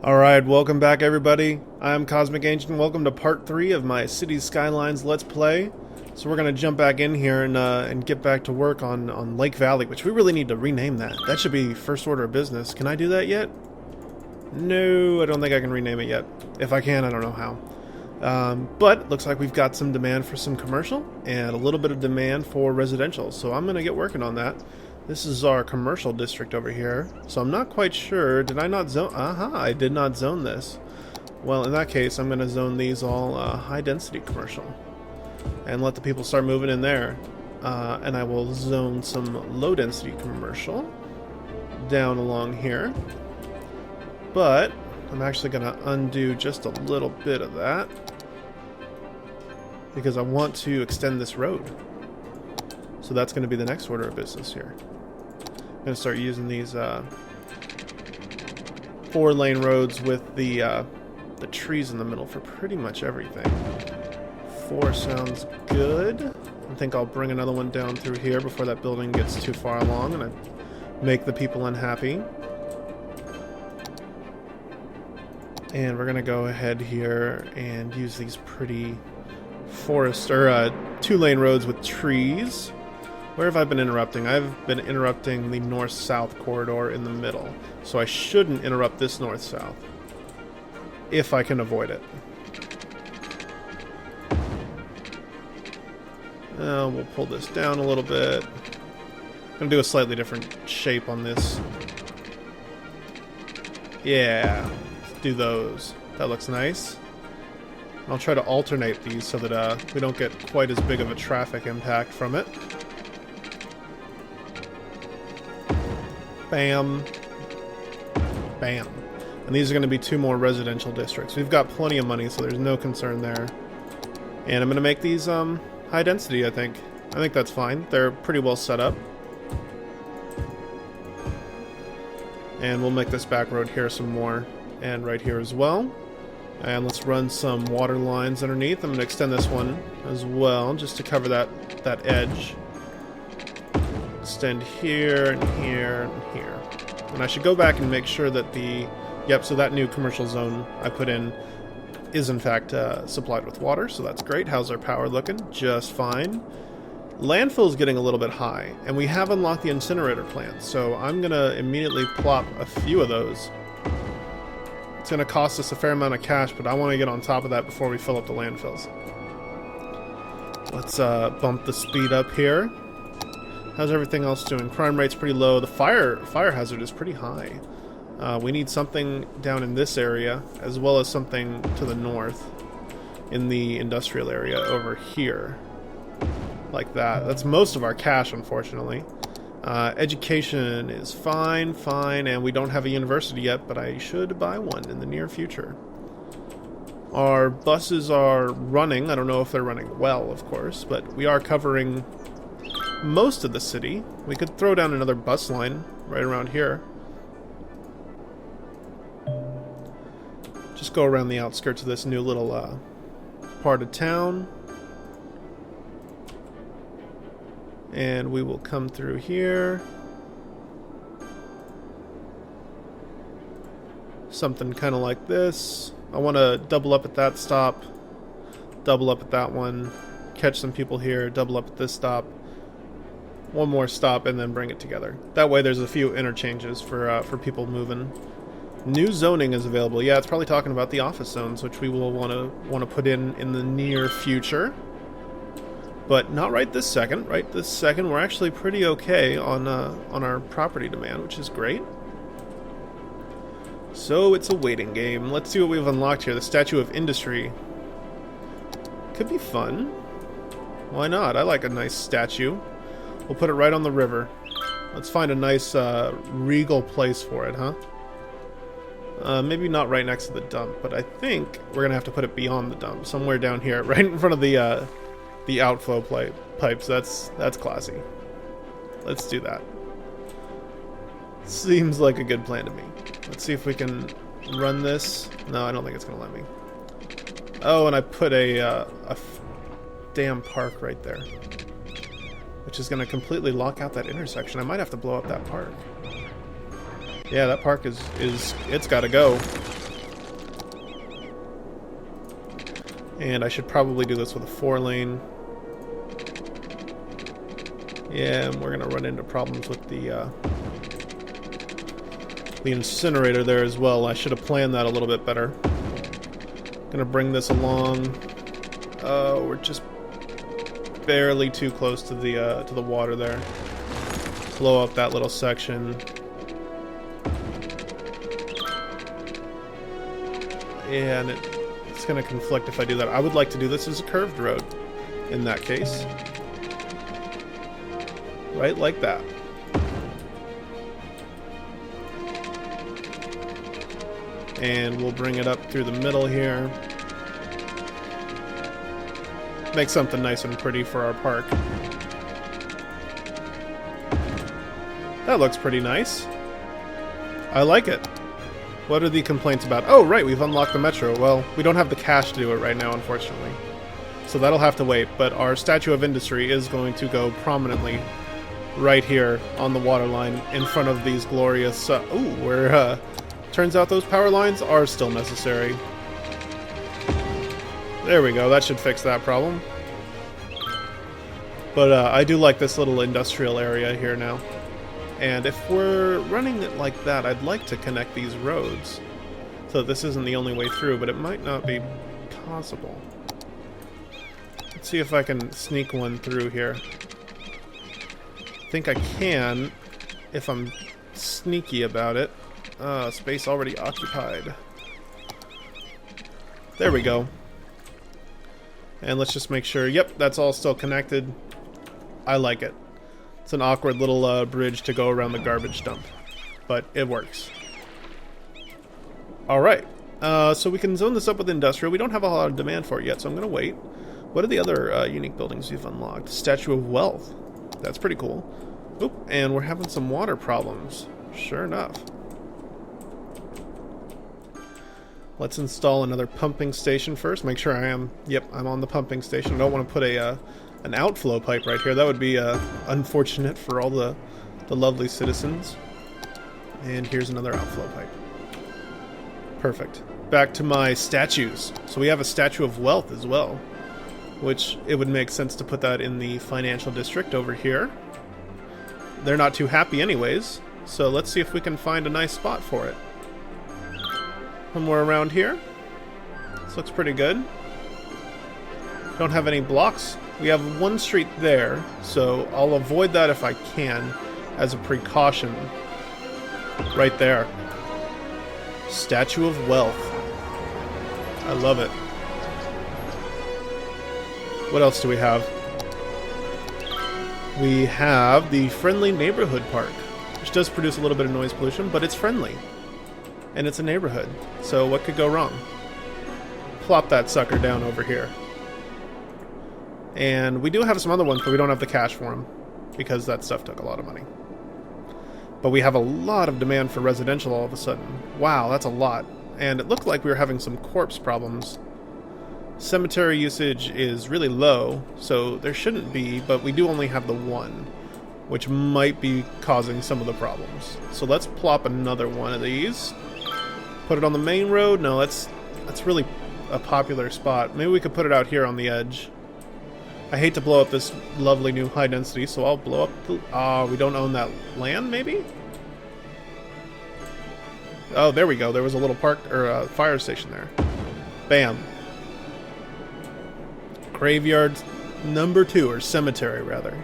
Alright, welcome back everybody. I'm Cosmic Ancient. Welcome to part 3 of my Cities Skylines Let's Play. So we're going to jump back in here and get back to work on Lake Valley, which we really need to rename that. That should be first order of business. Can I do that yet? No, I don't think I can rename it yet. If I can, I don't know how. But it looks like we've got some demand for some commercial and a little bit of demand for residential. So I'm going to get working on that. This is our commercial district over here, so I'm not quite sure. Did I not zone? I did not zone this. Well, in that case, I'm going to zone these all high-density commercial and let the people start moving in there. And I will zone some low-density commercial down along here. But I'm actually going to undo just a little bit of that because I want to extend this road. So that's going to be the next order of business here. I'm going to start using these 4-lane roads with the trees in the middle for pretty much everything. 4 sounds good. I think I'll bring another one down through here before that building gets too far along and I make the people unhappy. And we're going to go ahead here and use these pretty forest or 2-lane roads with trees. Where have I been interrupting? I've been interrupting the north-south corridor in the middle. So I shouldn't interrupt this north-south. If I can avoid it. We'll pull this down a little bit. I'm going to do a slightly different shape on this. Yeah, let's do those. That looks nice. I'll try to alternate these so that we don't get quite as big of a traffic impact from it. Bam. Bam. And these are going to be 2 more residential districts. We've got plenty of money, so there's no concern there. And I'm going to make these high density, I think. I think that's fine. They're pretty well set up. And we'll make this back road here some more. And right here as well. And let's run some water lines underneath. I'm going to extend this one as well, just to cover that edge. Extend here and here and here. And I should go back and make sure that so that new commercial zone I put in is in fact supplied with water, so that's great. How's our power looking? Just fine. Landfill is getting a little bit high, and we have unlocked the incinerator plant, so I'm going to immediately plop a few of those. It's going to cost us a fair amount of cash, but I want to get on top of that before we fill up the landfills. Let's bump the speed up here. How's everything else doing? Crime rate's pretty low. The fire hazard is pretty high. We need something down in this area, as well as something to the north in the industrial area over here. Like that. That's most of our cash, unfortunately. Education is fine, and we don't have a university yet, but I should buy one in the near future. Our buses are running. I don't know if they're running well, of course, but we are covering most of the city. We could throw down another bus line right around here. Just go around the outskirts of this new little part of town. And we will come through here. Something kind of like this. I want to double up at that stop. Double up at that one. Catch some people here. Double up at this stop. One more stop and then bring it together. That way there's a few interchanges for people moving. New zoning is available. Yeah, it's probably talking about the office zones, which we will want to put in the near future. But not right this second. Right this second, we're actually pretty okay on our property demand, which is great. So it's a waiting game. Let's see what we've unlocked here. The Statue of Industry. Could be fun. Why not? I like a nice statue. We'll put it right on the river. Let's find a nice regal place for it, huh? Maybe not right next to the dump, but I think we're going to have to put it beyond the dump. Somewhere down here, right in front of the outflow pipes. That's classy. Let's do that. Seems like a good plan to me. Let's see if we can run this. No, I don't think it's going to let me. Oh, and I put a damn park right there, which is going to completely lock out that intersection. I might have to blow up that park. Yeah, that park is it's got to go. And I should probably do this with a 4-lane. Yeah, and we're gonna run into problems with the incinerator there as well. I should have planned that a little bit better. Gonna bring this along. We're just barely too close to the water there. Blow up that little section. Yeah, and it's gonna conflict if I do that. I would like to do this as a curved road in that case. Right like that. And we'll bring it up through the middle here. Make something nice and pretty for our park. That looks pretty nice. I like it. What are the complaints about? Oh, right, we've unlocked the metro. Well, we don't have the cash to do it right now, unfortunately. So that'll have to wait, but our Statue of Industry is going to go prominently right here on the water line in front of these glorious... turns out those power lines are still necessary. There we go, that should fix that problem. But I do like this little industrial area here now. And if we're running it like that, I'd like to connect these roads. So this isn't the only way through, but it might not be possible. Let's see if I can sneak one through here. I think I can, if I'm sneaky about it. Space already occupied. There we go. And let's just make sure, yep, that's all still connected. I like it. It's an awkward little bridge to go around the garbage dump, but it works. Alright, so we can zone this up with industrial. We don't have a lot of demand for it yet, so I'm going to wait. What are the other unique buildings we've unlocked? Statue of Wealth. That's pretty cool. Oop, and we're having some water problems. Sure enough. Let's install another pumping station first. Make sure I am... Yep, I'm on the pumping station. I don't want to put an outflow pipe right here. That would be unfortunate for all the lovely citizens. And here's another outflow pipe. Perfect. Back to my statues. So we have a Statue of Wealth as well, which it would make sense to put that in the financial district over here. They're not too happy anyways, so let's see if we can find a nice spot for it. Somewhere around here. This looks pretty good. Don't have any blocks. We have one street there, so I'll avoid that if I can as a precaution. Right there. Statue of Wealth. I love it. What else do we have? We have the Friendly Neighborhood Park, which does produce a little bit of noise pollution, but it's friendly. And it's a neighborhood, so what could go wrong? Plop that sucker down over here. And we do have some other ones, but we don't have the cash for them, because that stuff took a lot of money. But we have a lot of demand for residential all of a sudden. Wow, that's a lot. And it looked like we were having some corpse problems. Cemetery usage is really low, so there shouldn't be, but we do only have the one, which might be causing some of the problems. So let's plop another one of these. Put it on the main road? No, that's really a popular spot. Maybe we could put it out here on the edge. I hate to blow up this lovely new high density, so I'll blow up the... we don't own that land, maybe? Oh, there we go. There was a little park, or fire station there. Bam. Graveyard number 2, or cemetery, rather.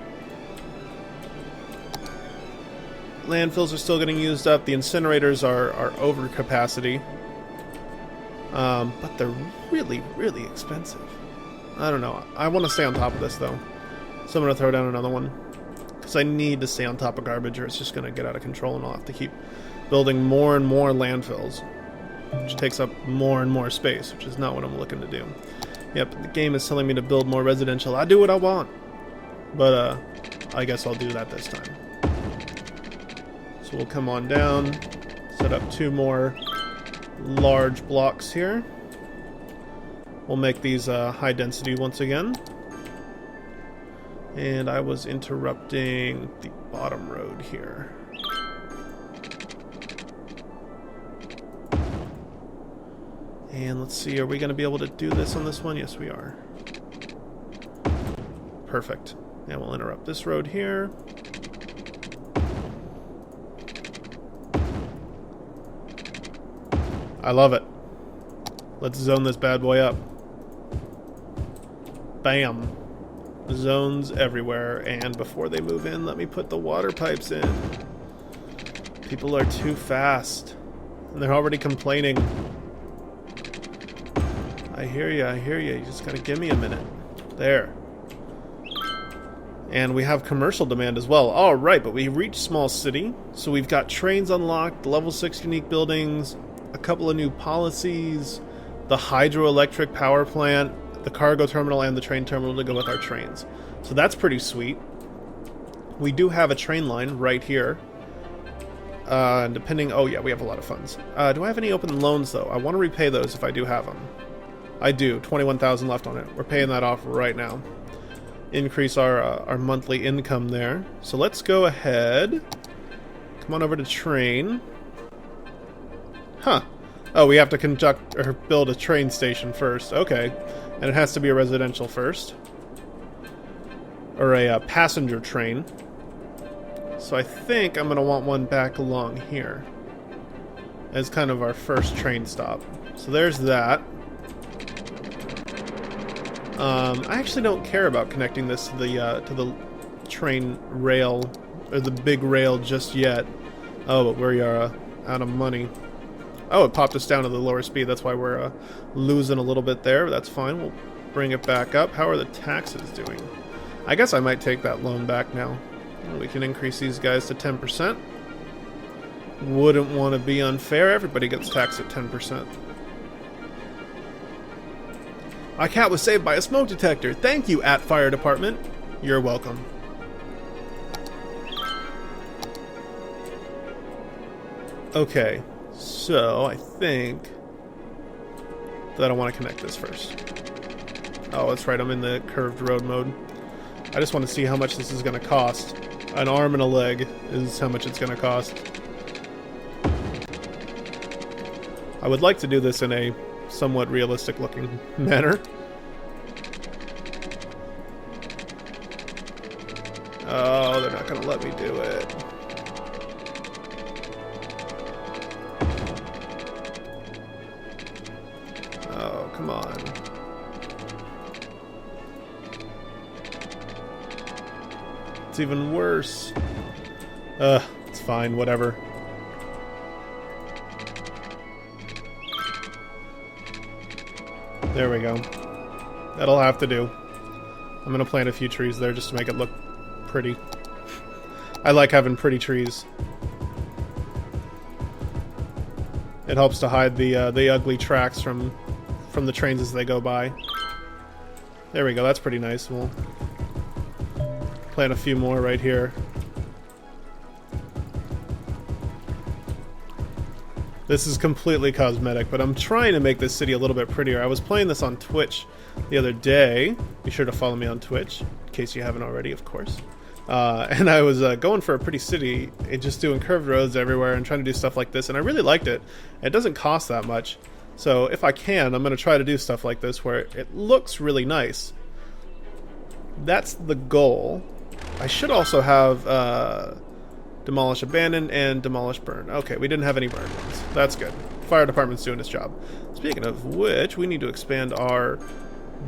Landfills are still getting used up. The incinerators are over capacity. But they're really, really expensive. I don't know. I want to stay on top of this, though. So I'm going to throw down another one. Because I need to stay on top of garbage, or it's just going to get out of control, and I'll have to keep building more and more landfills. Which takes up more and more space, which is not what I'm looking to do. Yep, the game is telling me to build more residential. I do what I want. But, I guess I'll do that this time. So we'll come on down, set up 2 more large blocks here. We'll make these high density once again. And I was interrupting the bottom road here. And let's see, are we going to be able to do this on this one? Yes, we are. Perfect. And we'll interrupt this road here. I love it. Let's zone this bad boy up. Bam. Zones everywhere. And before they move in, let me put the water pipes in. People are too fast. And they're already complaining. I hear you, I hear you. You just gotta give me a minute. There. And we have commercial demand as well. Alright, but we reached small city. So we've got trains unlocked, level 6 unique buildings, a couple of new policies, the hydroelectric power plant, the cargo terminal, and the train terminal to go with our trains. So that's pretty sweet. We do have a train line right here. And depending... Oh yeah, we have a lot of funds. Do I have any open loans though? I want to repay those if I do have them. I do. 21,000 left on it. We're paying that off right now. Increase our monthly income there. So let's go ahead. Come on over to train. Huh. Oh, we have to conduct or build a train station first. Okay. And it has to be a residential first. Or a passenger train. So I think I'm going to want one back along here. As kind of our first train stop. So there's that. I actually don't care about connecting this to the train rail, or the big rail just yet. Oh, but we are out of money. Oh, it popped us down to the lower speed. That's why we're losing a little bit there. But that's fine. We'll bring it back up. How are the taxes doing? I guess I might take that loan back now. We can increase these guys to 10%. Wouldn't want to be unfair. Everybody gets taxed at 10%. My cat was saved by a smoke detector. Thank you, at Fire Department. You're welcome. Okay, so I think that I want to connect this first. Oh, that's right, I'm in the curved road mode. I just want to see how much this is going to cost. An arm and a leg is how much it's going to cost. I would like to do this in a somewhat realistic looking manner. Oh, they're not gonna let me do it. Oh, come on. It's even worse. It's fine, whatever. There we go. That'll have to do. I'm gonna plant a few trees there just to make it look pretty. I like having pretty trees. It helps to hide the ugly tracks from the trains as they go by. There we go. That's pretty nice. We'll plant a few more right here. This is completely cosmetic, but I'm trying to make this city a little bit prettier. I was playing this on Twitch the other day. Be sure to follow me on Twitch, in case you haven't already, of course. And I was going for a pretty city, just doing curved roads everywhere and trying to do stuff like this, and I really liked it. It doesn't cost that much, so if I can, I'm going to try to do stuff like this where it looks really nice. That's the goal. I should also have... Demolish Abandon and Demolish Burn. Okay, we didn't have any burn ones. That's good. Fire department's doing its job. Speaking of which, we need to expand our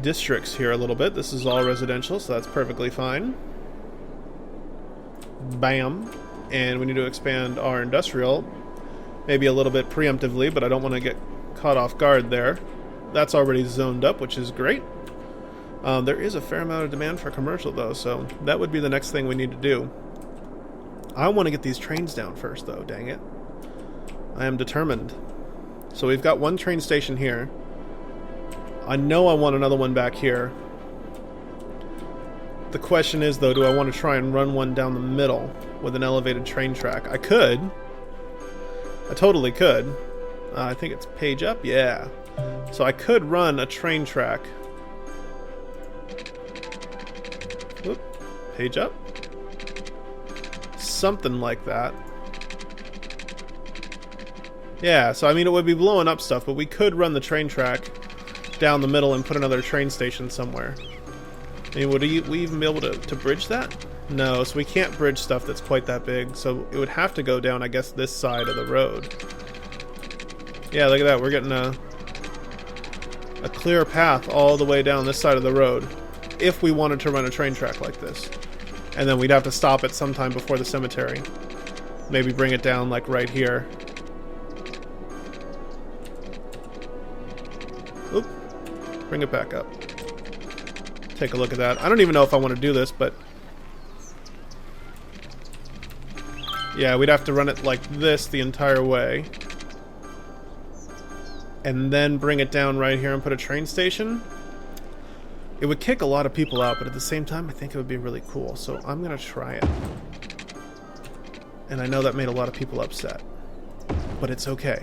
districts here a little bit. This is all residential, so that's perfectly fine. Bam. And we need to expand our industrial. Maybe a little bit preemptively, but I don't want to get caught off guard there. That's already zoned up, which is great. There is a fair amount of demand for commercial, though, so that would be the next thing we need to do. I want to get these trains down first, though, dang it. I am determined. So we've got one train station here. I know I want another one back here. The question is, though, do I want to try and run one down the middle with an elevated train track? I could. I totally could. I think it's page up, yeah. So I could run a train track. Whoop. Page up. Something like that. Yeah, so I mean it would be blowing up stuff, but we could run the train track down the middle and put another train station somewhere. I mean, would we even be able to bridge that? No, so we can't bridge stuff that's quite that big, so it would have to go down, I guess, this side of the road. Yeah, look at that, we're getting a clear path all the way down this side of the road, if we wanted to run a train track like this. And then we'd have to stop it sometime before the cemetery. Maybe bring it down, like, right here. Oop. Bring it back up. Take a look at that. I don't even know if I want to do this, but... yeah, we'd have to run it like this the entire way. And then bring it down right here and put a train station. It would kick a lot of people out, but at the same time, I think it would be really cool. So I'm going to try it. And I know that made a lot of people upset. But it's okay.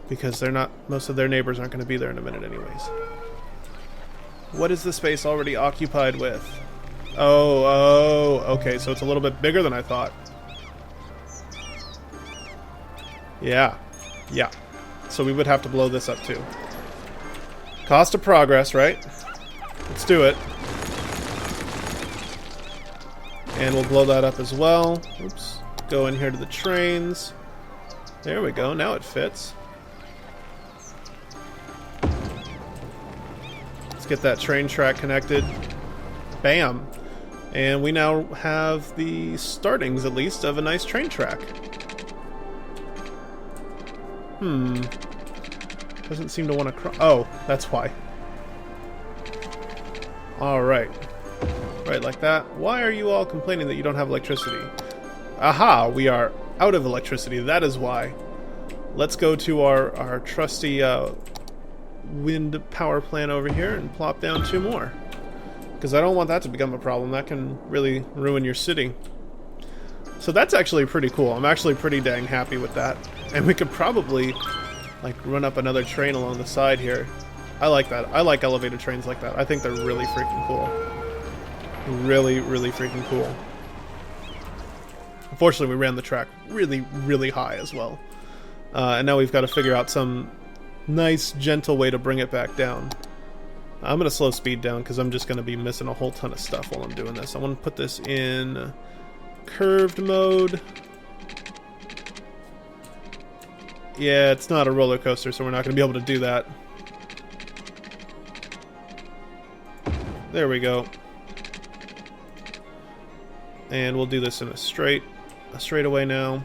Because they're not... most of their neighbors aren't going to be there in a minute anyways. What is the space already occupied with? Oh, okay, so it's a little bit bigger than I thought. Yeah. So we would have to blow this up too. Cost of progress, right? Let's do it. And we'll blow that up as well. Oops. Go in here to the trains. There we go, now it fits. Let's get that train track connected. Bam! And we now have the startings, at least, of a nice train track. Doesn't seem to want to cross. Oh, that's why. Alright. Right, like that. Why are you all complaining that you don't have electricity? Aha! We are out of electricity. That is why. Let's go to our trusty wind power plant over here and plop down 2 more. Because I don't want that to become a problem. That can really ruin your city. So that's actually pretty cool. I'm actually pretty dang happy with that. And we could probably, like, run up another train along the side here. I like that. I like elevated trains like that. I think they're really freaking cool. Really, really freaking cool. Unfortunately, we ran the track really, really high as well. And now we've got to figure out some nice, gentle way to bring it back down. I'm going to slow speed down because I'm just going to be missing a whole ton of stuff while I'm doing this. I want to put this in curved mode. Yeah, it's not a roller coaster, so we're not going to be able to do that. There we go. And we'll do this in a straightaway now.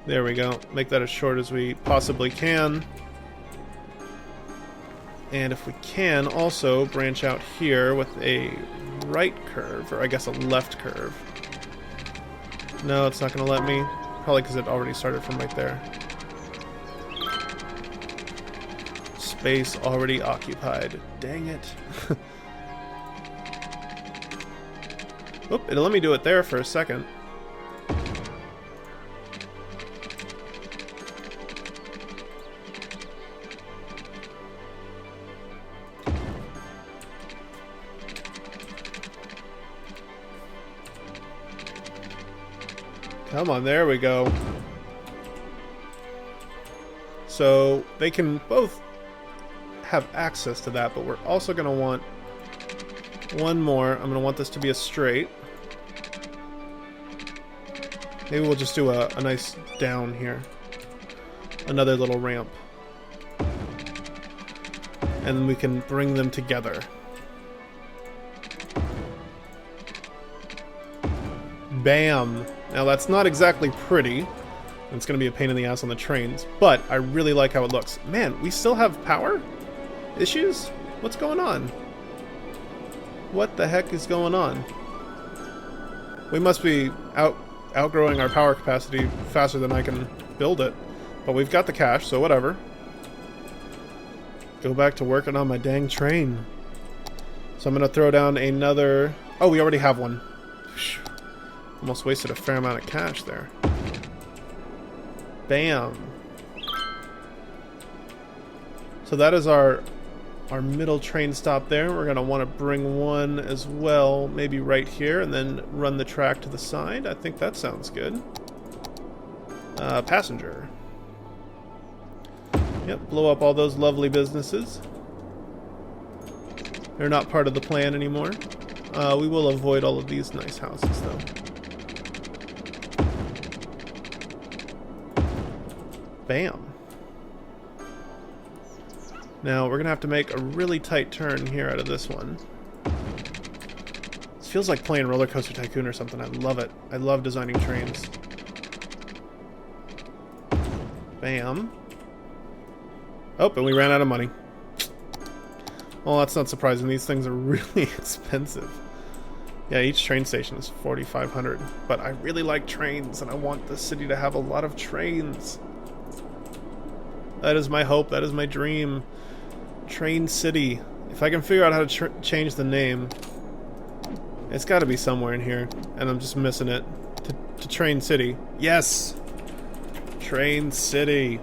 There we go. Make that as short as we possibly can. And if we can, also branch out here with a right curve, or I guess a left curve. No, it's not going to let me. Probably because it already started from right there. Space already occupied. Dang it. Oop, it'll let me do it there for a second. Come on, there we go. So they can both have access to that, but we're also going to want one more. I'm going to want this to be a straight. Maybe we'll just do a nice down here. Another little ramp. And then we can bring them together. Bam! Now that's not exactly pretty. It's going to be a pain in the ass on the trains, but I really like how it looks. Man, we still have power issues? What's going on? What the heck is going on? We must be outgrowing our power capacity faster than I can build it. But we've got the cash, so whatever. Go back to working on my dang train. So I'm going to throw down another... Oh, we already have one. Almost wasted a fair amount of cash there. Bam. So that is our our middle train stop there. We're going to want to bring one as well, maybe right here, and then run the track to the side. I think that sounds good. Passenger. Yep, blow up all those lovely businesses. They're not part of the plan anymore. We will avoid all of these nice houses, though. Bam. Now, we're going to have to make a really tight turn here out of this one. This feels like playing Roller Coaster Tycoon or something. I love it. I love designing trains. Bam. Oh, and we ran out of money. Well, that's not surprising. These things are really expensive. Yeah, each train station is 4,500. But I really like trains, and I want the city to have a lot of trains. That is my hope. That is my dream. Train City. If I can figure out how to change the name, it's got to be somewhere in here, and I'm just missing it. To Train City. Yes! Train City.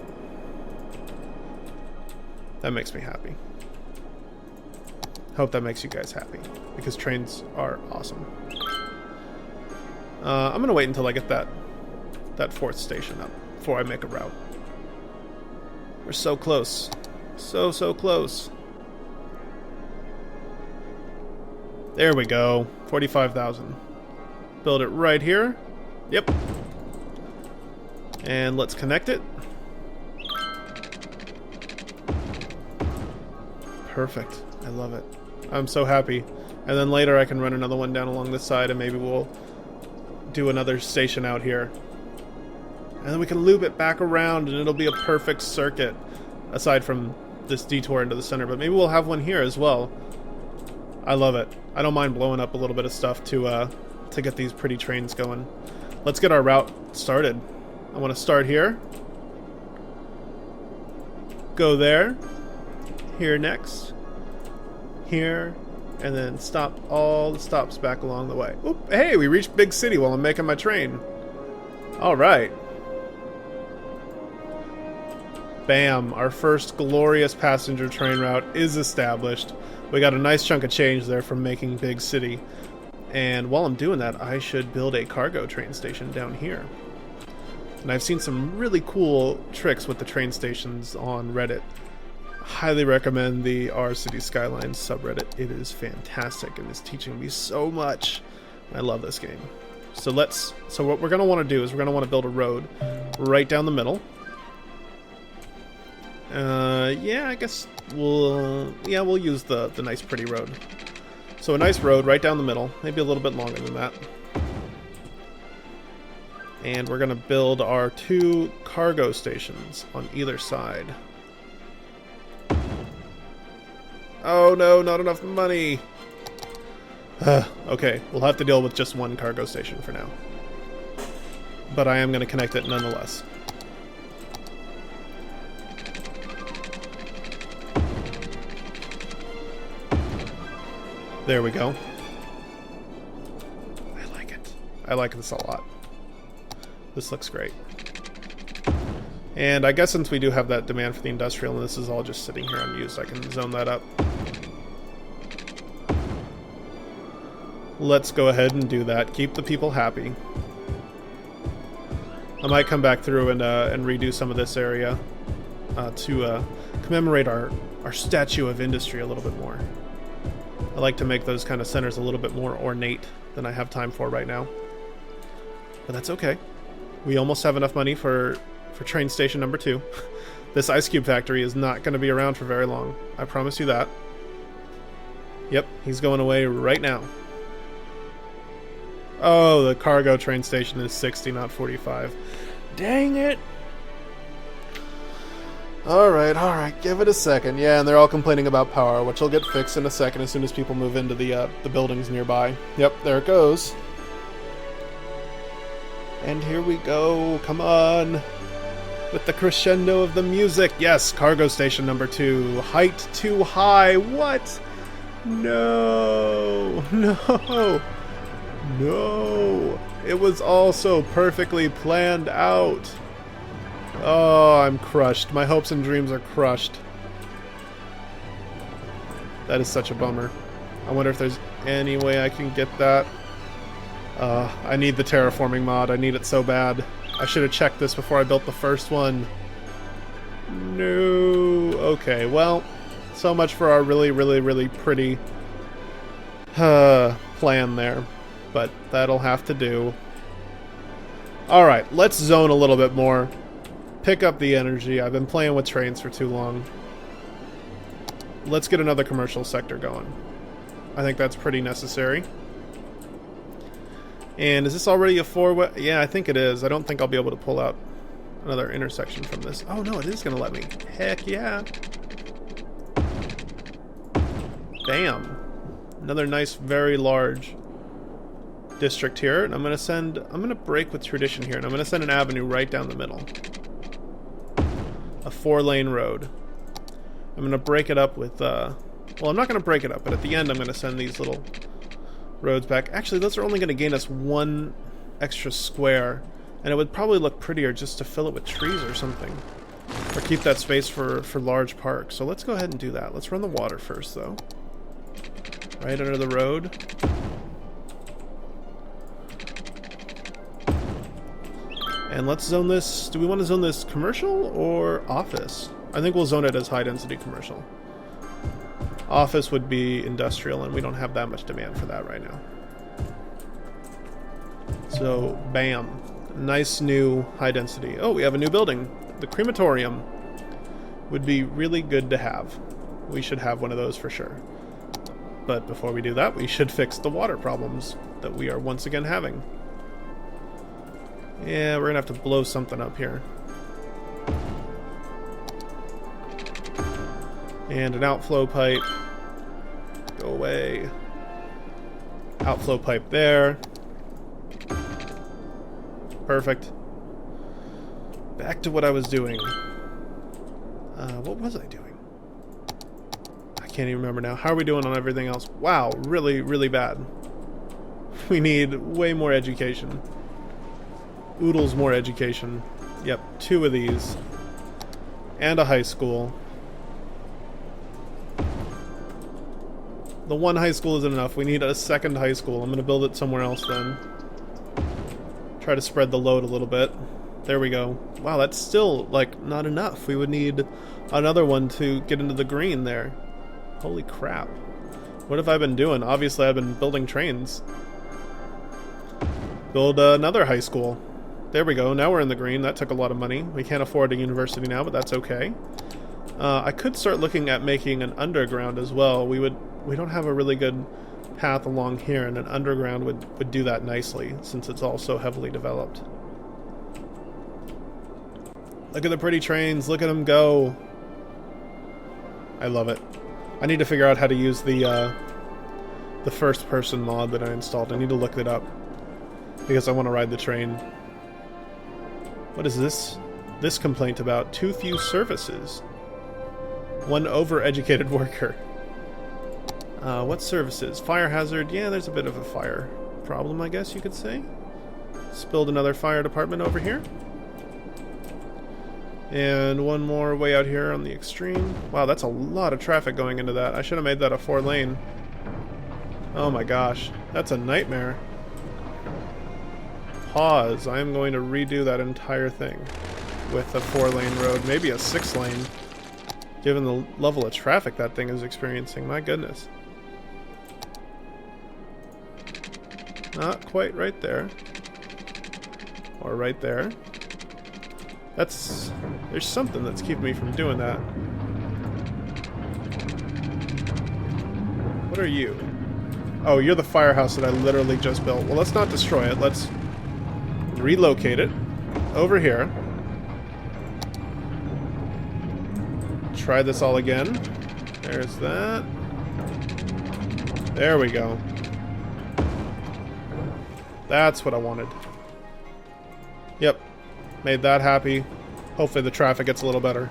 That makes me happy. Hope that makes you guys happy, because trains are awesome. I'm gonna wait until I get that fourth station up before I make a route. We're so close. So close. There we go. 45,000. Build it right here. Yep. And let's connect it. Perfect. I love it. I'm so happy. And then later I can run another one down along this side, and maybe we'll do another station out here. And then we can loop it back around, and it'll be a perfect circuit, aside from this detour into the center. But maybe we'll have one here as well. I love it. I don't mind blowing up a little bit of stuff to get these pretty trains going. Let's get our route started. I want to start here. Go there. Here next. Here. And then stop all the stops back along the way. Oop, hey, we reached Big City while I'm making my train. Alright. Bam. Our first glorious passenger train route is established. We got a nice chunk of change there from making Big City. And while I'm doing that, I should build a cargo train station down here. And I've seen some really cool tricks with the train stations on Reddit. Highly recommend the R City Skylines subreddit. It is fantastic and is teaching me so much. I love this game. So what we're going to want to do is we're going to want to build a road right down the middle. Yeah, I guess we'll use the nice pretty road. So a nice road right down the middle, maybe a little bit longer than that. And we're going to build our 2 cargo stations on either side. Oh no, not enough money. Okay, we'll have to deal with just 1 cargo station for now. But I am going to connect it nonetheless. There we go. I like it. I like this a lot. This looks great. And I guess since we do have that demand for the industrial and this is all just sitting here unused, I can zone that up. Let's go ahead and do that. Keep the people happy. I might come back through and redo some of this area to commemorate our statue of industry a little bit more. I like to make those kind of centers a little bit more ornate than I have time for right now. But that's okay. We almost have enough money for train station number 2. This ice cube factory is not going to be around for very long. I promise you that. Yep, he's going away right now. Oh, the cargo train station is 60, not 45. Dang it! Alright, give it a second. Yeah, and they're all complaining about power, which will get fixed in a second as soon as people move into the buildings nearby. Yep, there it goes. And here we go, come on! With the crescendo of the music. Yes, cargo station number 2. Height too high. What? No. It was all so perfectly planned out. Oh, I'm crushed. My hopes and dreams are crushed. That is such a bummer. I wonder if there's any way I can get that. I need the terraforming mod. I need it so bad. I should have checked this before I built the first one. No. Okay, well, so much for our really, really, really pretty plan there. But that'll have to do. Alright, let's zone a little bit more. Pick up the energy. I've been playing with trains for too long. Let's get another commercial sector going. I think that's pretty necessary. And is this already a four-way? Yeah, I think it is. I don't think I'll be able to pull out another intersection from this. Oh no, it is going to let me. Heck yeah. Bam. Another nice, very large district here. And I'm going to break with tradition here. And I'm going to send an avenue right down the middle. A 4-lane road. I'm going to break it up with, well, I'm not going to break it up, but at the end I'm going to send these little roads back. Actually, those are only going to gain us 1 extra square, and it would probably look prettier just to fill it with trees or something. Or keep that space for large parks. So let's go ahead and do that. Let's run the water first, though. Right under the road. And let's zone this. Do we want to zone this commercial or office? I think we'll zone it as high-density commercial. Office would be industrial, and we don't have that much demand for that right now. So, bam. Nice new high-density. Oh, we have a new building. The crematorium would be really good to have. We should have one of those for sure. But before we do that, we should fix the water problems that we are once again having. Yeah, we're gonna have to blow something up here. And an outflow pipe. Go away. Outflow pipe there. Perfect. Back to what I was doing. What was I doing? I can't even remember now. How are we doing on everything else? Wow, really, really bad. We need way more education. Oodles more education. Yep, 2 of these. And a high school. The 1 high school isn't enough. We need a 2nd high school. I'm going to build it somewhere else then. Try to spread the load a little bit. There we go. Wow, that's still, like, not enough. We would need another one to get into the green there. Holy crap. What have I been doing? Obviously, I've been building trains. Build another high school. There we go. Now we're in the green. That took a lot of money. We can't afford a university now, but that's okay. I could start looking at making an underground as well. We don't have a really good path along here, and an underground would do that nicely, since it's all so heavily developed. Look at the pretty trains. Look at them go. I love it. I need to figure out how to use the first-person mod that I installed. I need to look it up, because I want to ride the train. What is this complaint about? Too few services. One overeducated worker. What services? Fire hazard. Yeah, there's a bit of a fire problem, I guess you could say. Let's build another fire department over here. And one more way out here on the extreme. Wow, that's a lot of traffic going into that. I should have made that a 4-lane. Oh my gosh, that's a nightmare. Pause. I am going to redo that entire thing with a 4-lane road, maybe a 6-lane, given the level of traffic that thing is experiencing. My goodness. Not quite right there. Or right there. There's something that's keeping me from doing that. What are you? Oh, you're the firehouse that I literally just built. Well, let's not destroy it. Let's relocate it over here. Try this all again. There's that. There we go. That's what I wanted. Yep. Made that happy. Hopefully the traffic gets a little better.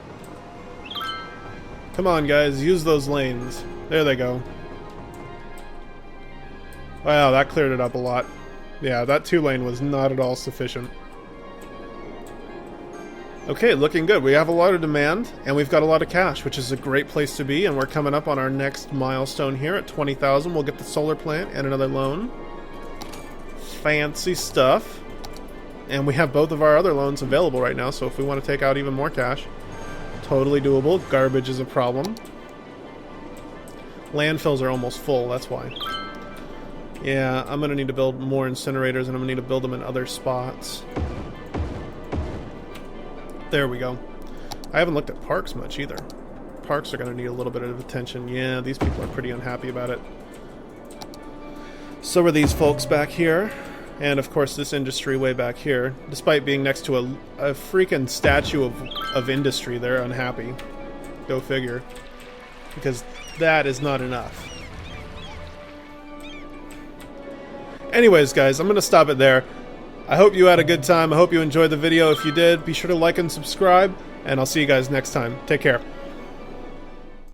Come on, guys. Use those lanes. There they go. Wow, that cleared it up a lot. Yeah, that 2-lane was not at all sufficient. Okay, looking good. We have a lot of demand, and we've got a lot of cash, which is a great place to be, and we're coming up on our next milestone here at 20,000. We'll get the solar plant and another loan. Fancy stuff. And we have both of our other loans available right now, so if we want to take out even more cash, totally doable. Garbage is a problem. Landfills are almost full, that's why. Yeah, I'm going to need to build more incinerators, and I'm going to need to build them in other spots. There we go. I haven't looked at parks much either. Parks are going to need a little bit of attention. Yeah, these people are pretty unhappy about it. So are these folks back here. And of course this industry way back here. Despite being next to a freaking statue of industry, they're unhappy. Go figure. Because that is not enough. Anyways, guys, I'm going to stop it there. I hope you had a good time. I hope you enjoyed the video. If you did, be sure to like and subscribe. And I'll see you guys next time. Take care.